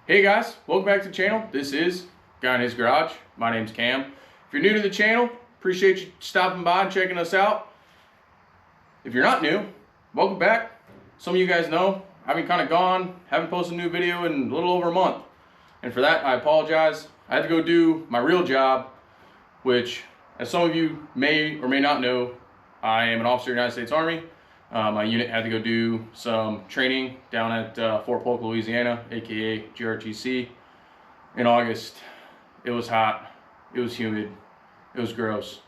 Hey guys, welcome back to the channel. This is Guy in His Garage. My name's Cam. If you're new to the channel, appreciate you stopping by and checking us out. If you're not new, welcome back. Some of you guys know I've been kind of gone, haven't posted a new video in a little over a month. And for that, I apologize. I had to go do my real job, which, as some of you may or may not know, I am an officer of the United States Army. My unit had to go do some training down at Fort Polk, Louisiana, aka GRTC, in August. It was hot, it was humid, it was gross,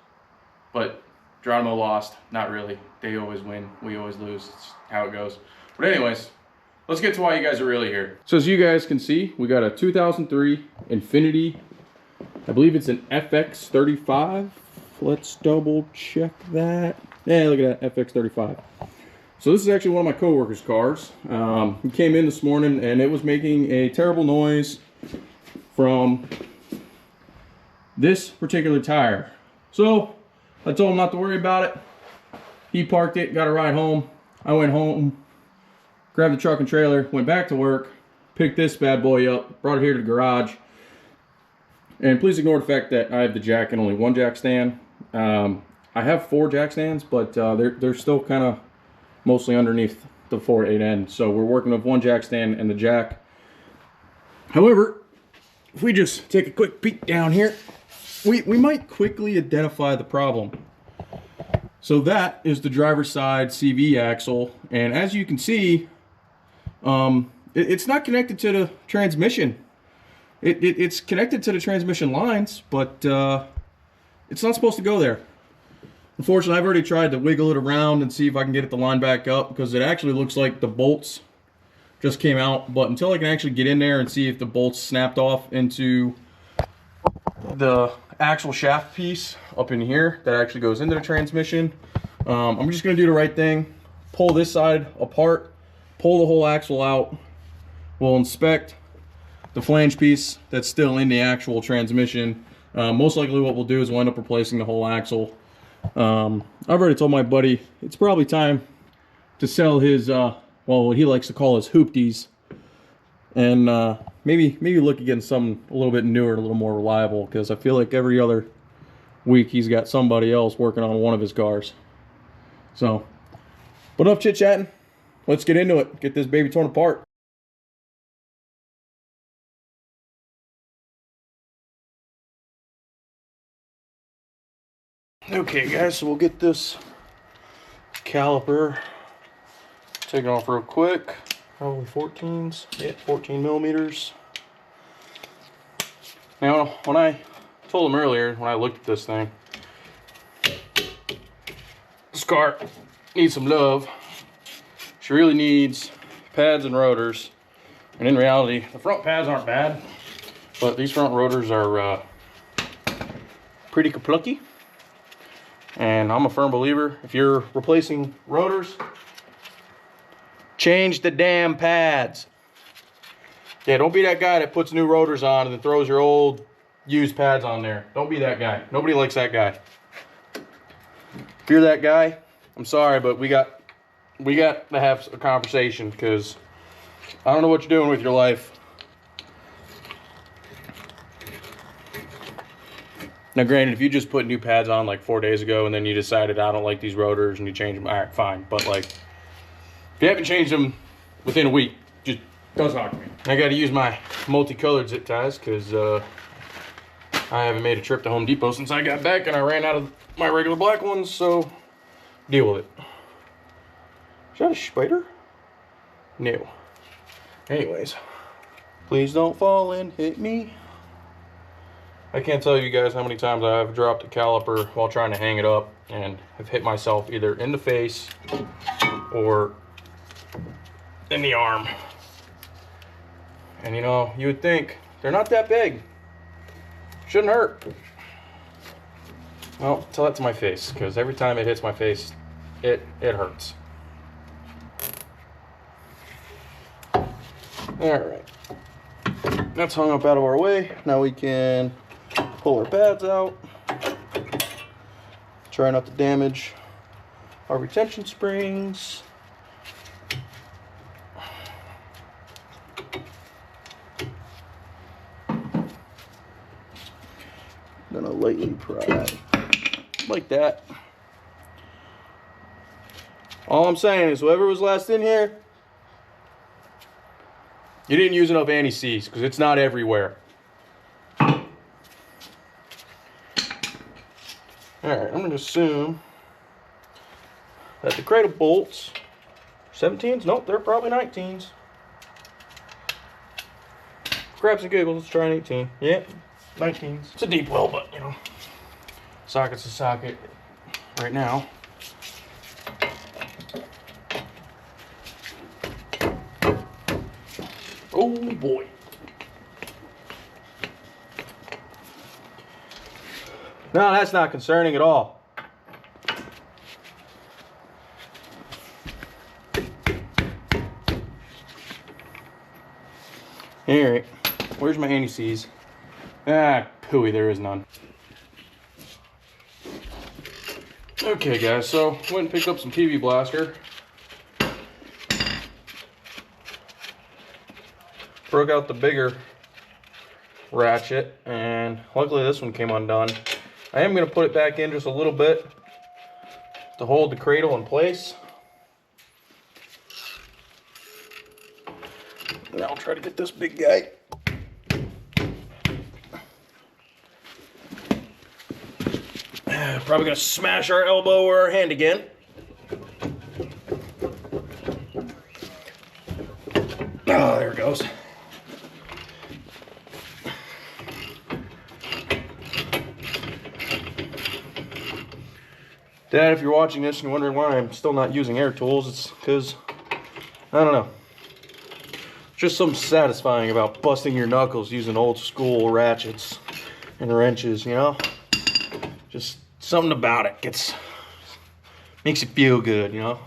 but Geronimo lost. Not really. They always win, we always lose. It's how it goes. But anyways, let's get to why you guys are really here. So as you guys can see, we got a 2003 Infiniti, I believe it's an FX35. Let's double check that. Yeah, look at that, FX35. So this is actually one of my coworkers' cars. He came in this morning and it was making a terrible noise from this particular tire. So I told him not to worry about it. He parked it, got a ride home. I went home, grabbed the truck and trailer, went back to work, picked this bad boy up, brought it here to the garage. And please ignore the fact that I have the jack and only one jack stand. I have 4 jack stands, but they're still kind of mostly underneath the 4/8 end. So we're working with 1 jack stand and the jack. However, if we just take a quick peek down here, we might quickly identify the problem. So that is the driver's side CV axle. And as you can see, it's not connected to the transmission. It's connected to the transmission lines, but it's not supposed to go there. Unfortunately, I've already tried to wiggle it around and see if I can get it to line back up, because it actually looks like the bolts just came out. But until I can actually get in there and see if the bolts snapped off into the actual shaft piece up in here that actually goes into the transmission, I'm just going to do the right thing. Pull this side apart, pull the whole axle out. We'll inspect the flange piece that's still in the actual transmission. Most likely what we'll do is we'll end up replacing the whole axle. I've already told my buddy it's probably time to sell his well, what he likes to call his hoopties, and maybe look at getting something a little bit newer, a little more reliable, because I feel like every other week he's got somebody else working on one of his cars. So, but enough chit chatting, let's get into it, get this baby torn apart. Okay guys, so we'll get this caliper taken off real quick. Probably 14s, yeah, 14 millimeters. Now, when I told him earlier, when I looked at this thing, this car needs some love. She really needs pads and rotors. And in reality, the front pads aren't bad, but these front rotors are pretty kaplucky. And I'm a firm believer, if you're replacing rotors, change the damn pads. Yeah, don't be that guy that puts new rotors on and then throws your old used pads on there. Don't be that guy. Nobody likes that guy. If you're that guy, I'm sorry, but we got to have a conversation, because I don't know what you're doing with your life. Now granted, if you just put new pads on like 4 days ago and then you decided I don't like these rotors and you change them, alright, fine. But like, if you haven't changed them within a week, just don't talk to me. I gotta use my multicolored zip ties because I haven't made a trip to Home Depot since I got back and I ran out of my regular black ones, so deal with it. Is that a spider? No. Anyways, please don't fall and hit me. I can't tell you guys how many times I've dropped a caliper while trying to hang it up and have hit myself either in the face or in the arm. And you know, you would think they're not that big. Shouldn't hurt. Well, tell that to my face, because every time it hits my face, it hurts. Alright. That's hung up out of our way. Now we can pull our pads out. Try not to damage our retention springs. I'm gonna lightly pry like that. All I'm saying is whoever was last in here, you didn't use enough anti-seize because it's not everywhere. Alright, I'm gonna assume that the cradle bolts, 17s? Nope, they're probably 19s. Grabs and giggles, let's try an 18. Yeah, 19s. It's a deep well, but you know, socket's a socket right now. Oh boy. No, that's not concerning at all. Alright, where's my anti-seize? Ah, pooey, there is none. Okay guys, so went and picked up some PV Blaster. Broke out the bigger ratchet, and luckily this one came undone. I am going to put it back in just a little bit to hold the cradle in place. Now I'll try to get this big guy. Probably going to smash our elbow or our hand again. Oh, there it goes. Dad, if you're watching this and you're wondering why I'm still not using air tools, it's because, I don't know. Just something satisfying about busting your knuckles using old school ratchets and wrenches, you know? Just something about it makes you feel good, you know?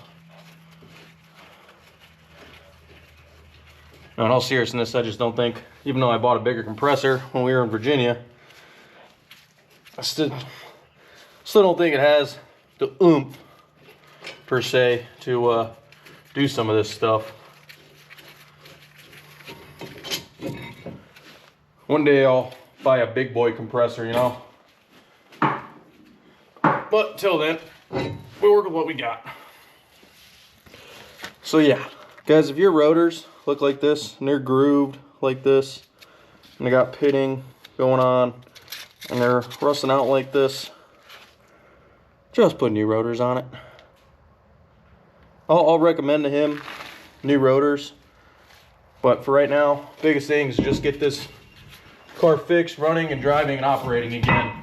Now, in all seriousness, I just don't think, even though I bought a bigger compressor when we were in Virginia, I still don't think it has the oomph, per se, to do some of this stuff. One day I'll buy a big boy compressor, you know? But till then, we work with what we got. So yeah, guys, if your rotors look like this, and they're grooved like this, and they got pitting going on, and they're rusting out like this, just put new rotors on it. I'll recommend to him new rotors, but for right now, biggest thing is just get this car fixed, running and driving and operating again.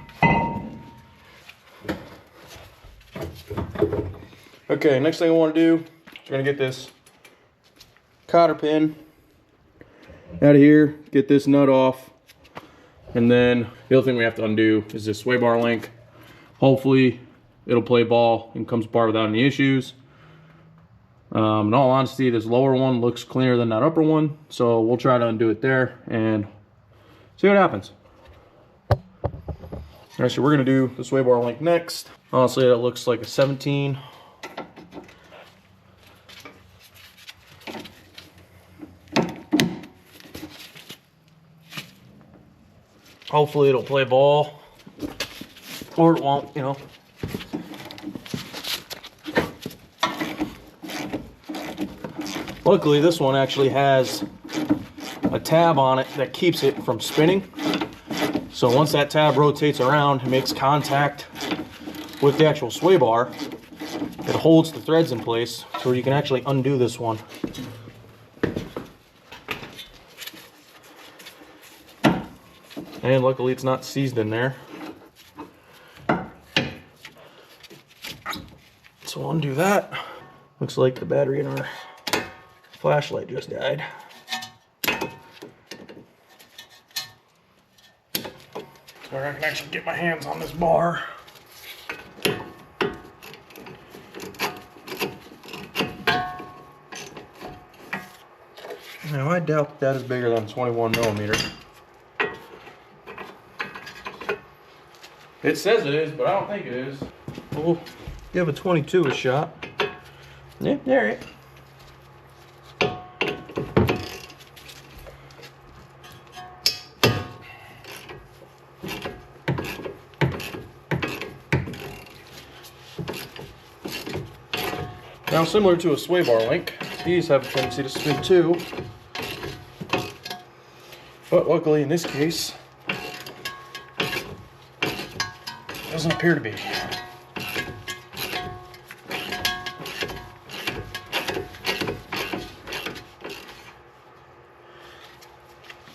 Okay, next thing I want to do, we're going to get this cotter pin out of here, get this nut off, and then the other thing we have to undo is this sway bar link. Hopefully it'll play ball and comes apart without any issues. In all honesty, this lower one looks cleaner than that upper one, so we'll try to undo it there and see what happens. Alright, so we're going to do the sway bar link next. Honestly, that looks like a 17. Hopefully it'll play ball, or it won't, you know. Luckily, this one actually has a tab on it that keeps it from spinning. So once that tab rotates around and makes contact with the actual sway bar, it holds the threads in place so you can actually undo this one. And luckily it's not seized in there. So we'll undo that. Looks like the battery in our flashlight just died. So I can actually get my hands on this bar. Now I doubt that is bigger than 21 millimeter. It says it is, but I don't think it is. We'll give a 22 a shot. Yeah, alright. Now, similar to a sway bar link, these have a tendency to spin too. But luckily in this case, it doesn't appear to be.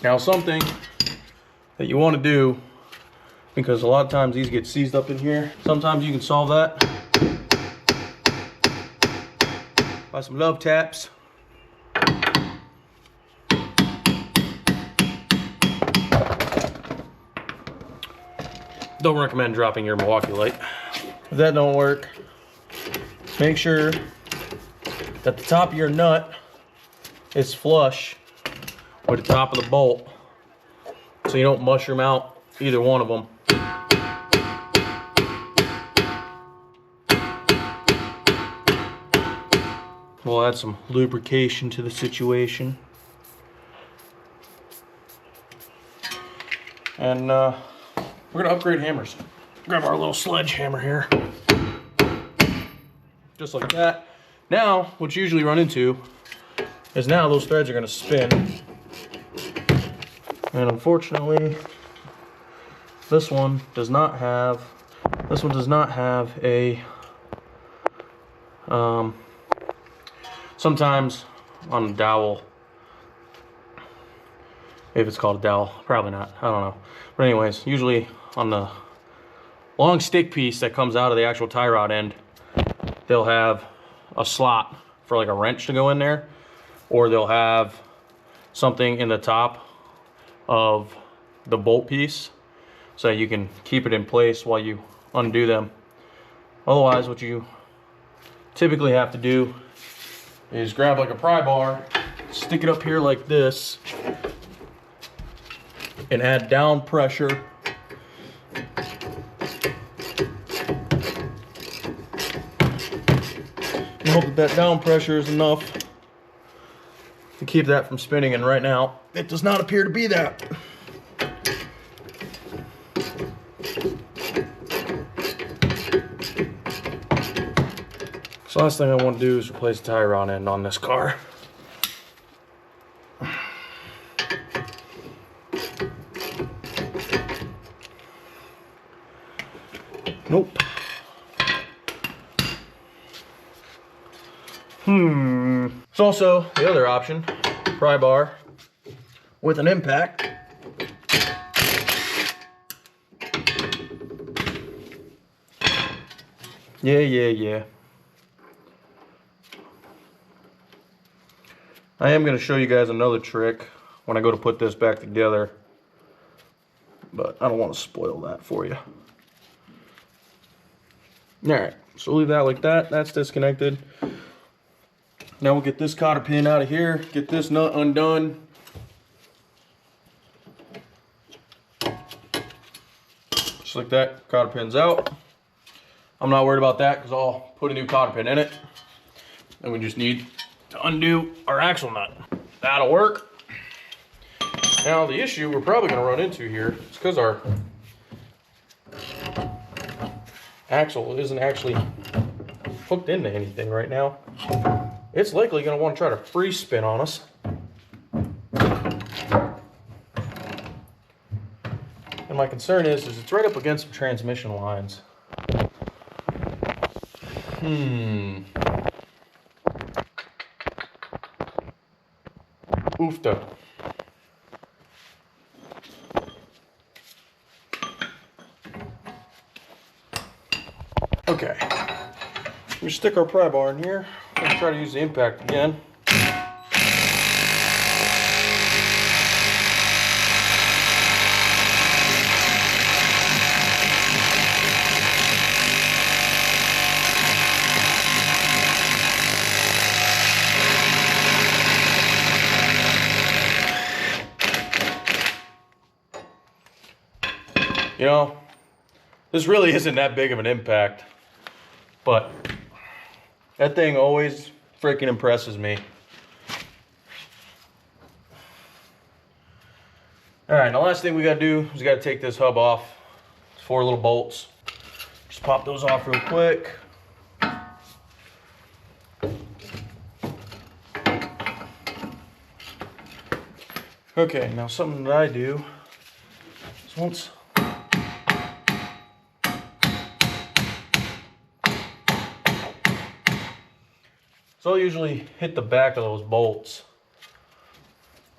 Now, something that you want to do, because a lot of times these get seized up in here, sometimes you can solve that by some love taps. Don't recommend dropping your Milwaukee light. If that don't work, make sure that the top of your nut is flush with the top of the bolt so you don't mushroom out either one of them. We'll add some lubrication to the situation. And we're gonna upgrade hammers. Grab our little sledgehammer here. Just like that. Now, what you usually run into is now those threads are gonna spin. And unfortunately, this one does not have a, sometimes on a dowel, if it's called a dowel, probably not, I don't know. But anyways, usually on the long stick piece that comes out of the actual tie rod end, they'll have a slot for like a wrench to go in there, or they'll have something in the top of the bolt piece so you can keep it in place while you undo them. Otherwise, what you typically have to do is grab like a pry bar, stick it up here like this, and add down pressure. And hope that down pressure is enough to keep that from spinning, and right now it does not appear to be that. So last thing I want to do is replace the tie rod end on this car. Nope. It's also the other option, pry bar with an impact. Yeah. I am going to show you guys another trick when I go to put this back together, but I don't want to spoil that for you. Alright, so leave that like that. That's disconnected. Now we'll get this cotter pin out of here, get this nut undone. Just like that, cotter pin's out. I'm not worried about that because I'll put a new cotter pin in it. And we just need to undo our axle nut. That'll work. Now the issue we're probably going to run into here is because our axle isn't actually hooked into anything right now. It's likely going to want to try to free spin on us. And my concern is it's right up against some transmission lines. Oofta. Okay. We stick our pry bar in here and try to use the impact again. You know, this really isn't that big of an impact, but that thing always freaking impresses me. All right, the last thing we gotta do is we gotta take this hub off. It's 4 little bolts. Just pop those off real quick. Okay, now something that I do is once so I'll usually hit the back of those bolts,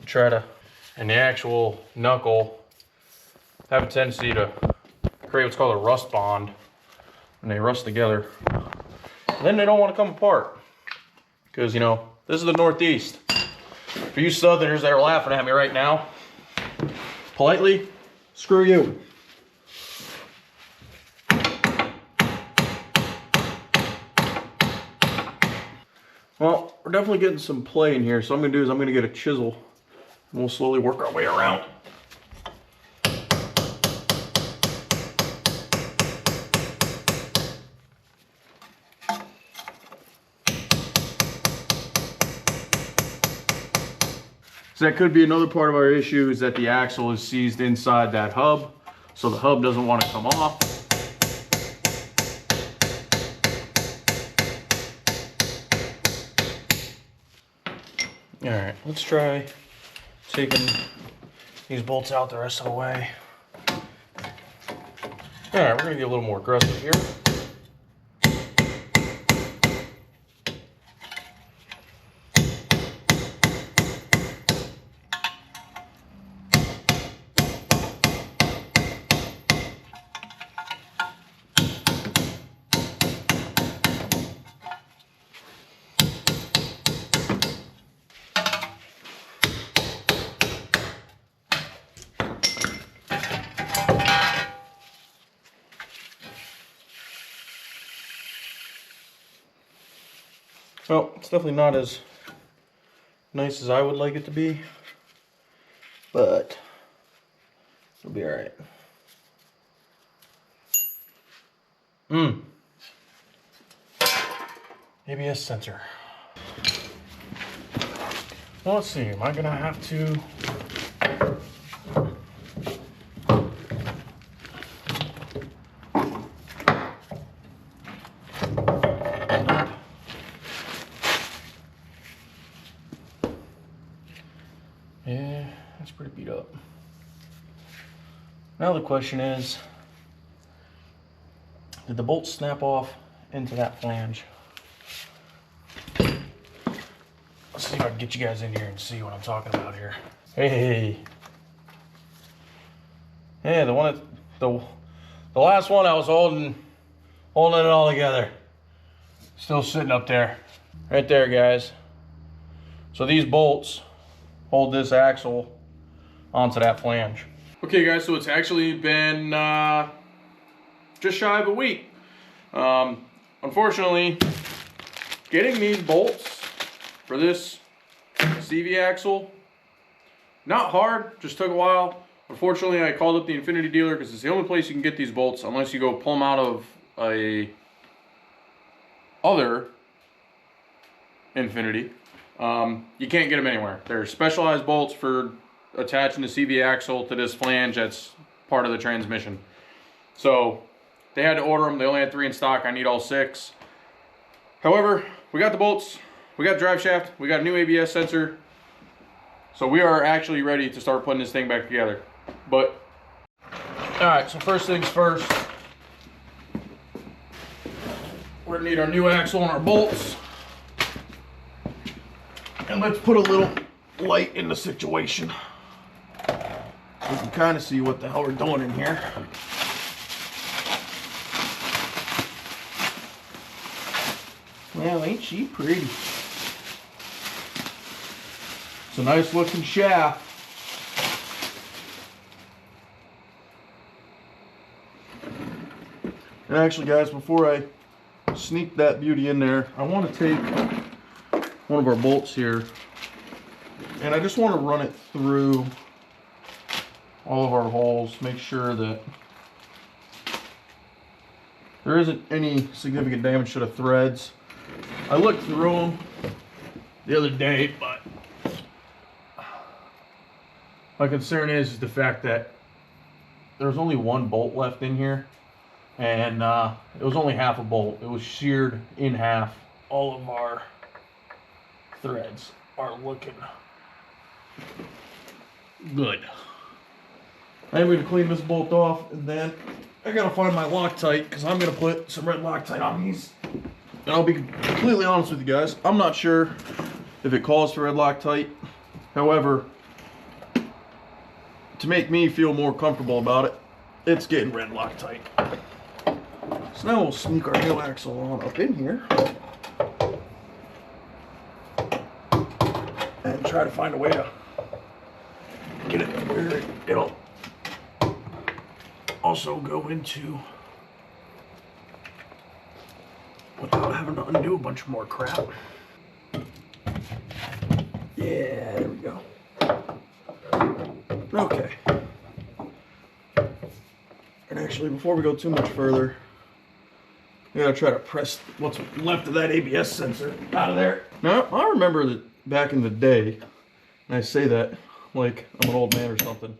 try to, and the actual knuckle have a tendency to create what's called a rust bond, and they rust together. And then they don't want to come apart, because you know, this is the Northeast. For you Southerners that are laughing at me right now, politely, screw you. Well, we're definitely getting some play in here, so what I'm going to do is I'm going to get a chisel, and we'll slowly work our way around. So that could be another part of our issue, is that the axle is seized inside that hub, so the hub doesn't want to come off. All right, let's try taking these bolts out the rest of the way. All right, we're gonna get a little more aggressive here. Well, it's definitely not as nice as I would like it to be, but it'll be all right. ABS sensor. Well, let's see, am I gonna have to yeah, that's pretty beat up. Now the question is, did the bolt snap off into that flange? Let's see if I can get you guys in here and see what I'm talking about here. Hey, yeah, the one that the last one I was holding it all together. Still sitting up there, right there, guys. So these bolts hold this axle onto that flange. Okay, guys, so it's actually been just shy of a week. Unfortunately, getting these bolts for this CV axle, not hard, just took a while. Unfortunately, I called up the Infiniti dealer because it's the only place you can get these bolts unless you go pull them out of a other Infiniti. You can't get them anywhere. They're specialized bolts for attaching the CV axle to this flange that's part of the transmission. So they had to order them. They only had 3 in stock. I need all 6. However, we got the bolts, we got drive shaft, we got a new ABS sensor. So we are actually ready to start putting this thing back together. But, all right, so first things first, we're gonna need our new axle and our bolts. And let's put a little light in the situation. We can kind of see what the hell we're doing in here. Well, ain't she pretty? It's a nice looking shaft. And actually, guys, before I sneak that beauty in there, I want to take one of our bolts here, and I just want to run it through all of our holes, make sure that there isn't any significant damage to the threads. I looked through them the other day, but my concern is the fact that there's only one bolt left in here, and it was only half a bolt. It was sheared in half. All of our threads are looking Good. I'm going to clean this bolt off, and then I gotta find my Loctite, because I'm gonna put some red Loctite on these. And I'll be completely honest with you guys, I'm not sure if it calls for red Loctite. However, to make me feel more comfortable about it, it's getting red Loctite. So now we'll sneak our heel axle on up in here and try to find a way to get it where it'll also go into without having to undo a bunch more crap. Yeah, there we go. Okay. And actually, before we go too much further, we gotta try to press what's left of that ABS sensor out of there. Now, I remember that back in the day, and I say that like I'm an old man or something.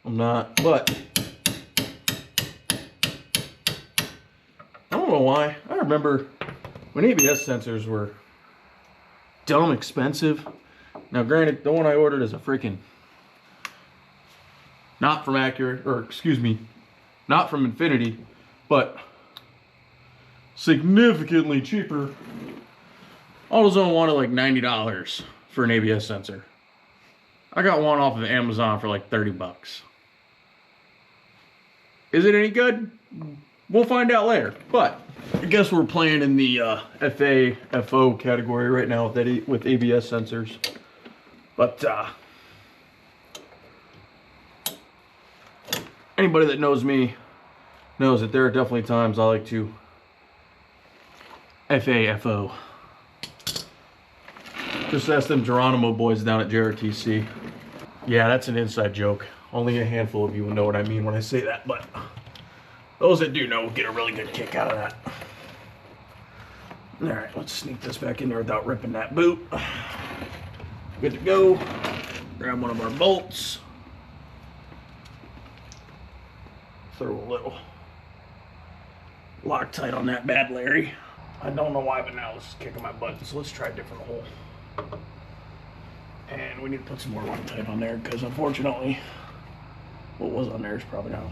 I'm not, but I don't know why. I remember when ABS sensors were dumb expensive. Now, granted, the one I ordered is a freaking not from Accurate, or excuse me, not from Infiniti, but significantly cheaper. AutoZone wanted like $90 for an ABS sensor. I got one off of Amazon for like 30 bucks. Is it any good? We'll find out later. But I guess we're playing in the FO category right now with ABS sensors. But anybody that knows me knows that there are definitely times I like to FO. Just ask them Geronimo boys down at JRTC. Yeah, that's an inside joke. Only a handful of you will know what I mean when I say that, but those that do know will get a really good kick out of that. All right, let's sneak this back in there without ripping that boot. Good to go. Grab one of our bolts. Throw a little Loctite on that bad Larry. I don't know why, but now this is kicking my butt. So let's try a different hole. And we need to put some more Loctite on there because unfortunately, what was on there is probably now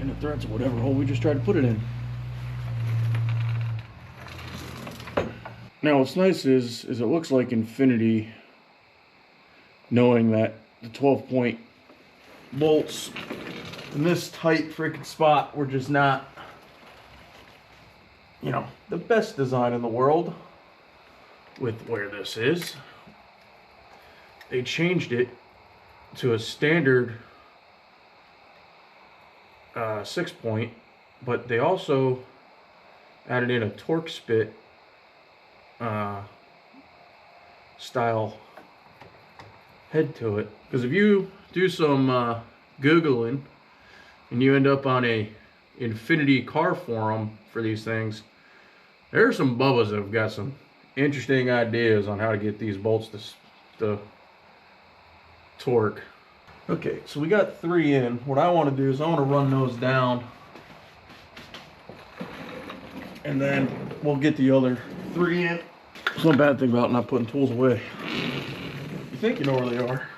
in the threads of whatever hole we just tried to put it in. Now what's nice is it looks like Infiniti, knowing that the 12-point bolts in this tight freaking spot were just not, you know, the best design in the world with where this is. They changed it to a standard 6-point, but they also added in a torque spit style head to it. Because if you do some Googling and you end up on a Infiniti car forum for these things, there are some bubbas that have got some interesting ideas on how to get these bolts to torque. Okay, so we got 3 in. What I want to do is I want to run those down, and then we'll get the other 3 in. It's one bad thing about not putting tools away. You think you know where they are,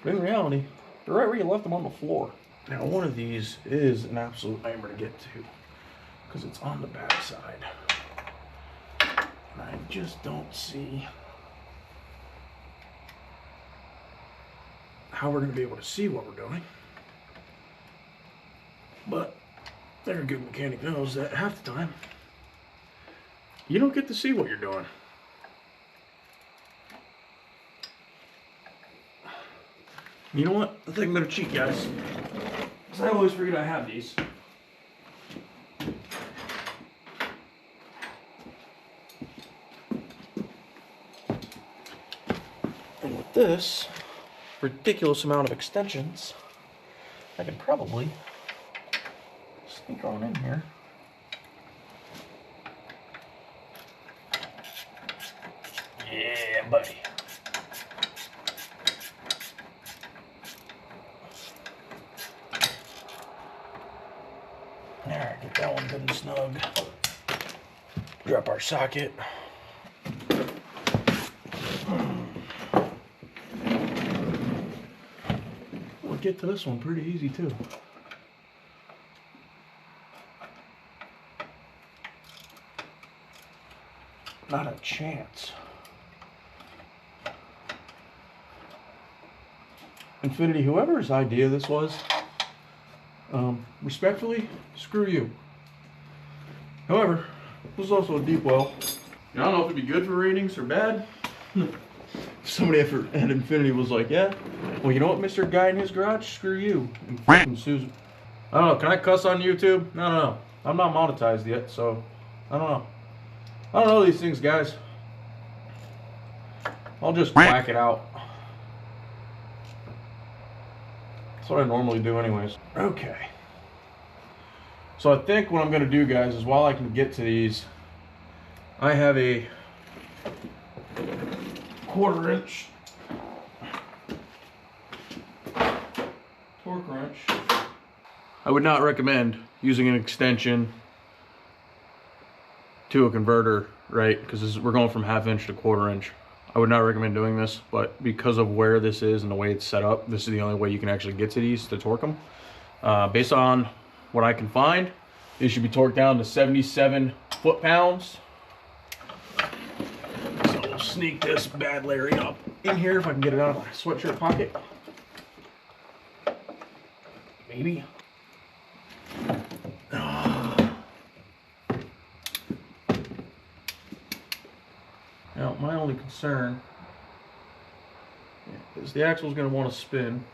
but in reality, they're right where you left them on the floor. Now, one of these is an absolute nightmare to get to because it's on the back side. And I just don't see how we're going to be able to see what we're doing. But every good mechanic knows that half the time you don't get to see what you're doing. You know what? I think I'm going to cheat, guys. Because I always forget I have these. And with this ridiculous amount of extensions, I can probably sneak on in here. Yeah, buddy. Alright, get that one good and snug. Drop our socket. get to this one pretty easy too. Not a chance. Infiniti, whoever's idea this was, respectfully, screw you. However, this is also a deep well. I don't know if it'd be good for ratings or bad. Somebody at Infiniti was like, yeah, well, you know what, Mr. Guy in his garage, screw you. And fucking Susan. I don't know, can I cuss on YouTube? No. I'm not monetized yet, so I don't know. I don't know these things, guys. I'll just whack it out. That's what I normally do anyways. Okay. So I think what I'm going to do, guys, is while I can get to these, I have a 1/4 inch torque wrench. I would not recommend using an extension to a converter, right? Because we're going from 1/2 inch to 1/4 inch. I would not recommend doing this, but because of where this is and the way it's set up, this is the only way you can actually get to these to torque them. Based on what I can find, they should be torqued down to 77 foot-pounds. So we'll sneak this bad Larry up in here if I can get it out of my sweatshirt pocket. Maybe. Now, my only concern is the axle is going to want to spin.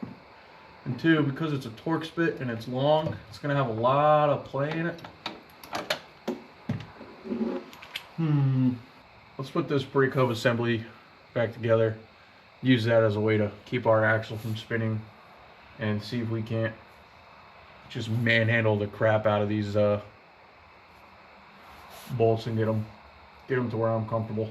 And two, because it's a torque spit and it's long, it's going to have a lot of play in it. Let's put this brake hub assembly back together. Use that as a way to keep our axle from spinning and see if we can't just manhandle the crap out of these bolts and get them to where I'm comfortable.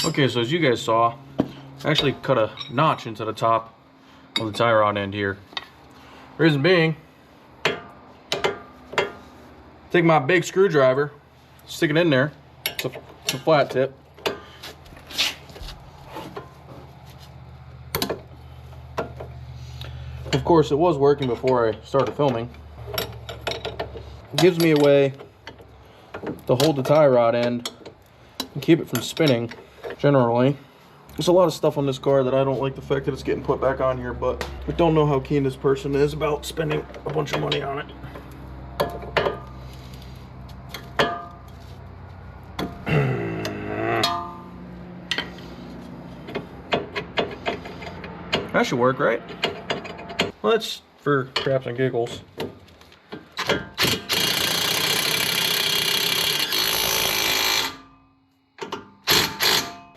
Okay, so as you guys saw, I actually cut a notch into the top of the tie rod end here. Reason being, take my big screwdriver, stick it in there. It's a flat tip. Of course, it was working before I started filming. It gives me a way to hold the tie rod end and keep it from spinning. Generally, there's a lot of stuff on this car that I don't like the fact that it's getting put back on here, but I don't know how keen this person is about spending a bunch of money on it. That should work, right? Well, that's for craps and giggles.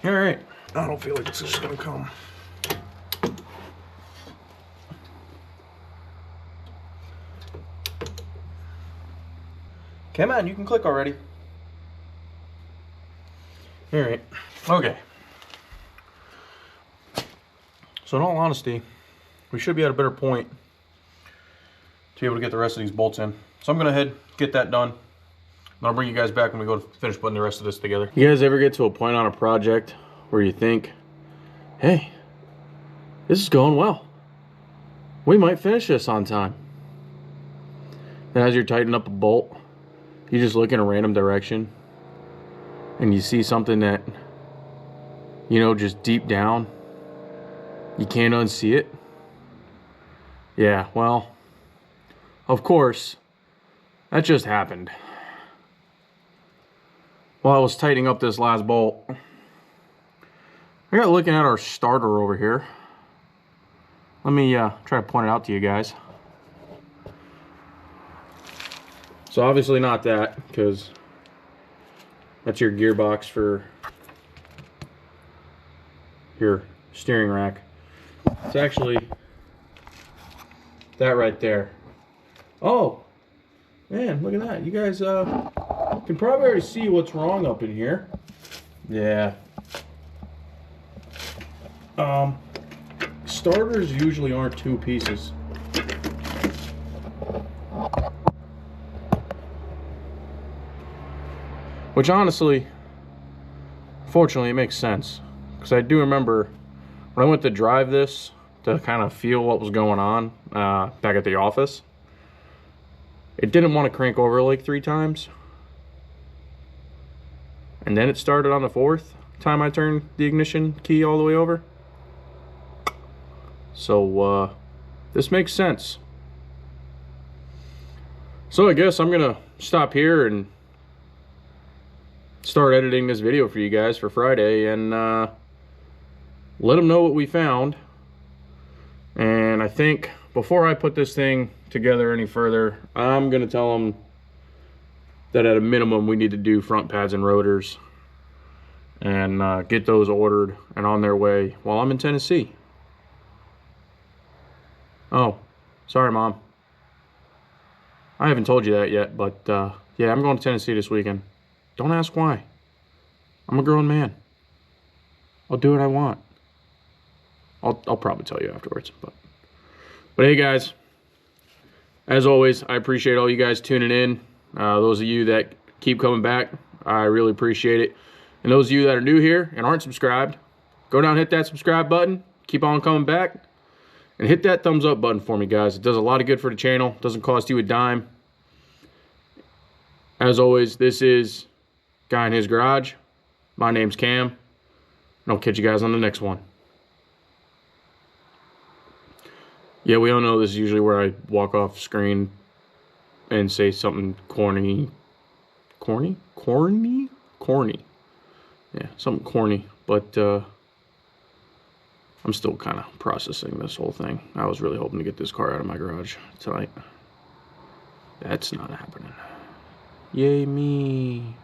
All right, I don't feel like this is just gonna come. Come on, you can click already. All right, okay. So in all honesty, we should be at a better point to be able to get the rest of these bolts in. So I'm gonna head get that done. I'll bring you guys back when we go to finish putting the rest of this together. You guys ever get to a point on a project where you think, hey, this is going well. We might finish this on time. And as you're tightening up a bolt, you just look in a random direction and you see something that, you know, just deep down, You can't unsee it? Yeah, well, of course, that just happened. While I was tightening up this last bolt, I got looking at our starter over here. Let me try to point it out to you guys. So obviously not that, because that's your gearbox for your steering rack. It's actually that right there. Oh, man, look at that. You guys can probably already see what's wrong up in here. Yeah. Starters usually aren't two pieces. Which honestly, fortunately, it makes sense. Because I do remember when I went to drive this to kind of feel what was going on back at the office, it didn't want to crank over like 3 times. And then it started on the 4th time I turned the ignition key all the way over. So this makes sense. So I guess I'm gonna stop here and start editing this video for you guys for Friday and let them know what we found. And I think before I put this thing together any further, I'm gonna tell them that at a minimum we need to do front pads and rotors and get those ordered and on their way while I'm in Tennessee. Oh, sorry, Mom. I haven't told you that yet, but yeah, I'm going to Tennessee this weekend. Don't ask why. I'm a grown man. I'll do what I want. I'll probably tell you afterwards. But hey, guys, as always, I appreciate all you guys tuning in. Those of you that keep coming back, I really appreciate it. And those of you that are new here and aren't subscribed, go down and hit that subscribe button. Keep on coming back. And hit that thumbs up button for me, guys. It does a lot of good for the channel. Doesn't cost you a dime. As always, this is Guy in His Garage. My name's Cam. And I'll catch you guys on the next one. Yeah, we all know this is usually where I walk off screen and say something corny. Corny? Corny? Corny. Yeah, something corny. But, I'm still kind of processing this whole thing. I was really hoping to get this car out of my garage tonight. That's not happening. Yay me.